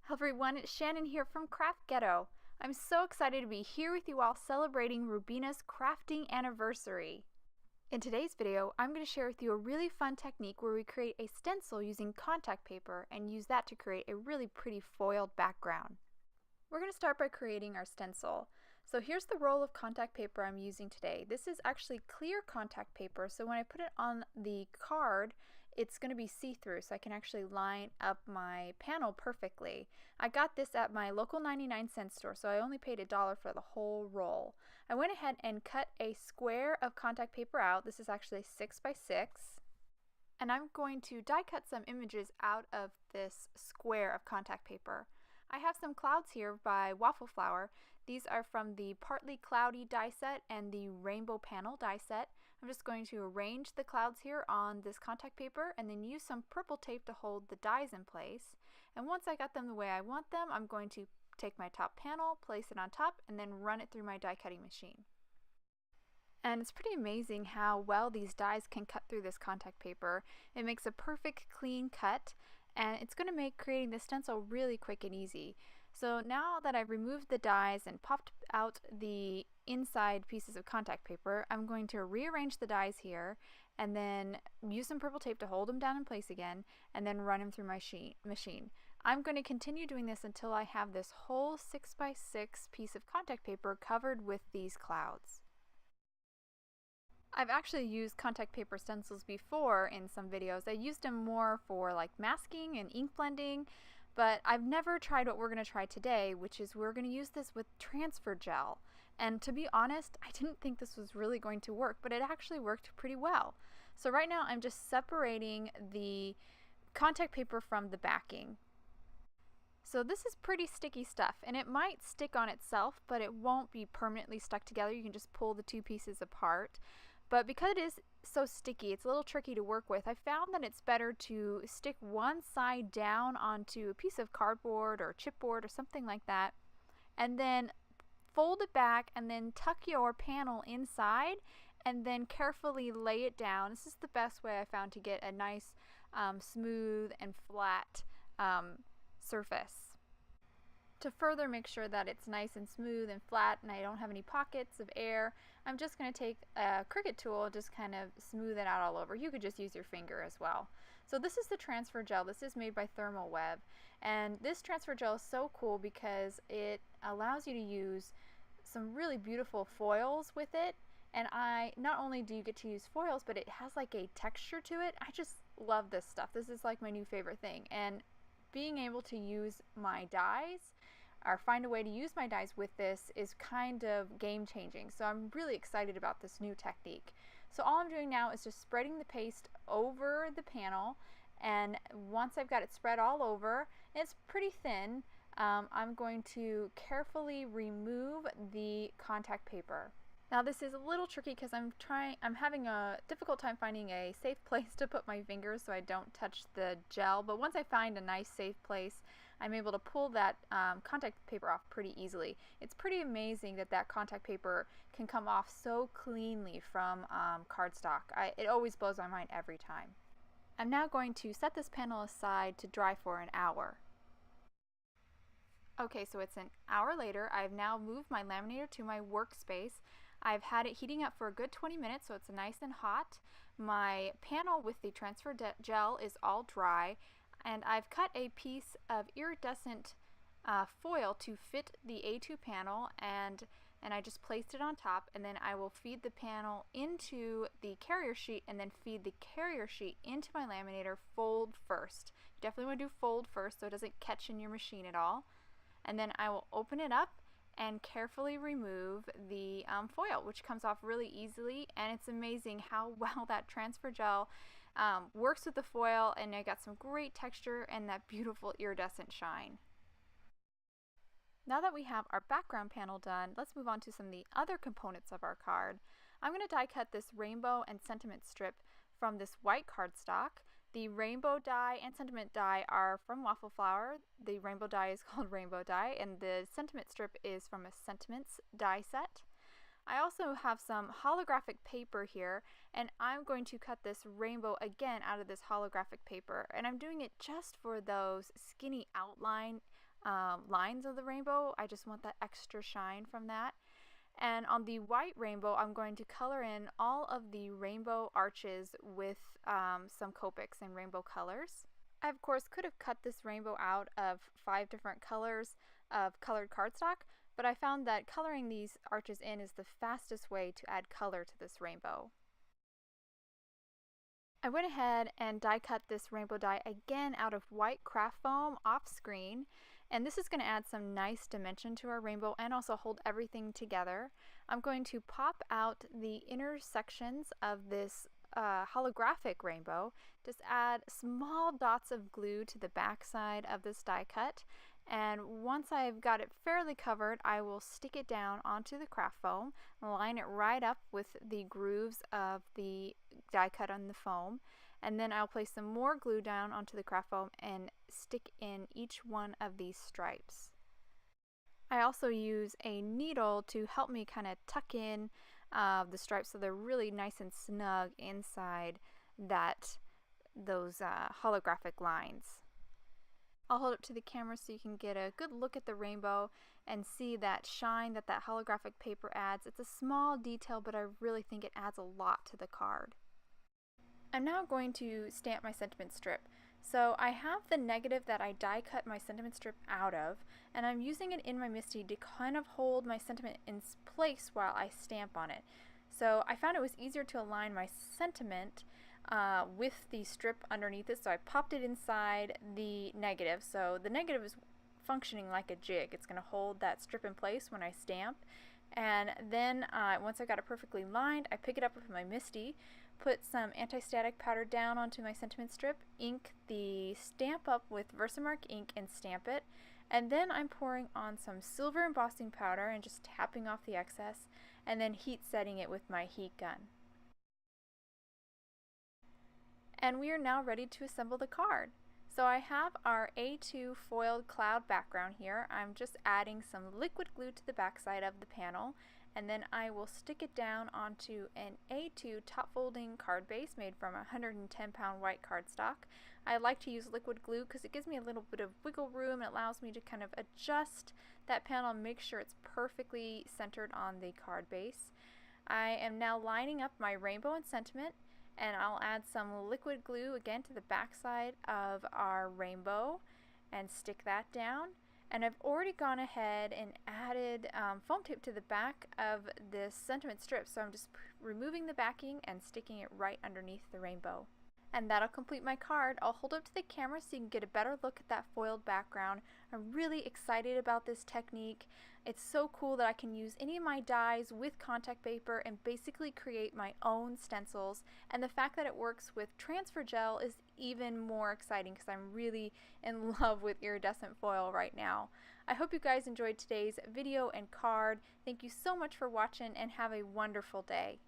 Hello everyone, it's Shannon here from Craft Ghetto. I'm so excited to be here with you all celebrating Rubina's crafting anniversary. In today's video, I'm going to share with you a really fun technique where we create a stencil using contact paper and use that to create a really pretty foiled background. We're going to start by creating our stencil. So here's the roll of contact paper I'm using today. This is actually clear contact paper, so when I put it on the card, it's going to be see-through, so I can actually line up my panel perfectly. I got this at my local 99-cent store, so I only paid $1 for the whole roll. I went ahead and cut a square of contact paper out. This is actually 6 by 6. And I'm going to die cut some images out of this square of contact paper. I have some clouds here by Waffle Flower. These are from the Partly Cloudy die set and the Rainbow Panel die set. I'm just going to arrange the clouds here on this contact paper and then use some purple tape to hold the dies in place. And once I got them the way I want them, I'm going to take my top panel, place it on top, and then run it through my die cutting machine. And it's pretty amazing how well these dies can cut through this contact paper. It makes a perfect clean cut, and it's going to make creating the stencil really quick and easy. So now that I've removed the dies and popped out the inside pieces of contact paper, I'm going to rearrange the dies here and then use some purple tape to hold them down in place again and then run them through my machine. I'm going to continue doing this until I have this whole 6 by 6 piece of contact paper covered with these clouds. I've actually used contact paper stencils before in some videos. I used them more for like masking and ink blending, but I've never tried what we're going to try today, which is we're going to use this with transfer gel. And to be honest, I didn't think this was really going to work, but it actually worked pretty well. So right now I'm just separating the contact paper from the backing. So this is pretty sticky stuff, and it might stick on itself, but it won't be permanently stuck together. You can just pull the two pieces apart. But because it is so sticky, it's a little tricky to work with. I found that it's better to stick one side down onto a piece of cardboard or chipboard or something like that, and then fold it back and then tuck your panel inside and then carefully lay it down. This is the best way I found to get a nice smooth and flat surface. To further make sure that it's nice and smooth and flat and I don't have any pockets of air, I'm just going to take a Cricut tool and just kind of smooth it out all over. You could just use your finger as well. So this is the transfer gel. This is made by ThermoWeb, and this transfer gel is so cool because it allows you to use some really beautiful foils with it. And not only do you get to use foils, but it has like a texture to it. I just love this stuff. This is like my new favorite thing. And being able to use my dies or find a way to use my dies with this is kind of game changing. So I'm really excited about this new technique. So all I'm doing now is just spreading the paste over the panel, and once I've got it spread all over, it's pretty thin, I'm going to carefully remove the contact paper. Now this is a little tricky because I'm having a difficult time finding a safe place to put my fingers so I don't touch the gel, but once I find a nice safe place, I'm able to pull that contact paper off pretty easily. It's pretty amazing that that contact paper can come off so cleanly from cardstock. It always blows my mind every time. I'm now going to set this panel aside to dry for an hour. Okay, so it's an hour later. I've now moved my laminator to my workspace. I've had it heating up for a good 20 minutes, so it's nice and hot. My panel with the transfer gel is all dry, and I've cut a piece of iridescent foil to fit the A2 panel, and I just placed it on top, and then I will feed the panel into the carrier sheet and then feed the carrier sheet into my laminator fold first. You definitely want to do fold first so it doesn't catch in your machine at all. And then I will open it up and carefully remove the foil, which comes off really easily, and it's amazing how well that transfer gel works with the foil, and I got some great texture and that beautiful iridescent shine. Now that we have our background panel done, let's move on to some of the other components of our card. I'm going to die cut this rainbow and sentiment strip from this white cardstock. The rainbow die and sentiment die are from Waffle Flower. The rainbow die is called rainbow die, and the sentiment strip is from a sentiments die set. I also have some holographic paper here, and I'm going to cut this rainbow again out of this holographic paper, and I'm doing it just for those skinny outline lines of the rainbow. I just want that extra shine from that. And on the white rainbow, I'm going to color in all of the rainbow arches with some Copics and rainbow colors. I, of course, could have cut this rainbow out of 5 different colors of colored cardstock, but I found that coloring these arches in is the fastest way to add color to this rainbow. I went ahead and die cut this rainbow die again out of white craft foam off screen, and this is going to add some nice dimension to our rainbow and also hold everything together. I'm going to pop out the inner sections of this holographic rainbow. Just add small dots of glue to the back side of this die cut, and once I've got it fairly covered, I will stick it down onto the craft foam, line it right up with the grooves of the die cut on the foam, and then I'll place some more glue down onto the craft foam and stick in each one of these stripes. I also use a needle to help me kind of tuck in the stripes so they're really nice and snug inside those holographic lines. I'll hold it to the camera so you can get a good look at the rainbow and see that shine that holographic paper adds. It's a small detail, but I really think it adds a lot to the card. I'm now going to stamp my sentiment strip. So I have the negative that I die cut my sentiment strip out of, and I'm using it in my MISTI to kind of hold my sentiment in place while I stamp on it. So I found it was easier to align my sentiment with the strip underneath it, so I popped it inside the negative. So the negative is functioning like a jig. It's going to hold that strip in place when I stamp, and then once I got it perfectly lined, I pick it up with my MISTI, put some anti-static powder down onto my sentiment strip, ink the stamp up with Versamark ink and stamp it, and then I'm pouring on some silver embossing powder and just tapping off the excess, and then heat setting it with my heat gun. And we are now ready to assemble the card. So I have our A2 foiled cloud background here. I'm just adding some liquid glue to the back side of the panel, and then I will stick it down onto an A2 top folding card base made from 110-pound white cardstock. I like to use liquid glue because it gives me a little bit of wiggle room and allows me to kind of adjust that panel and make sure it's perfectly centered on the card base. I am now lining up my rainbow and sentiment, and I'll add some liquid glue again to the back side of our rainbow and stick that down. And I've already gone ahead and added foam tape to the back of this sentiment strip, so I'm just removing the backing and sticking it right underneath the rainbow. And that'll complete my card. I'll hold up to the camera so you can get a better look at that foiled background. I'm really excited about this technique. It's so cool that I can use any of my dies with contact paper and basically create my own stencils. And the fact that it works with transfer gel is even more exciting because I'm really in love with iridescent foil right now. I hope you guys enjoyed today's video and card. Thank you so much for watching and have a wonderful day.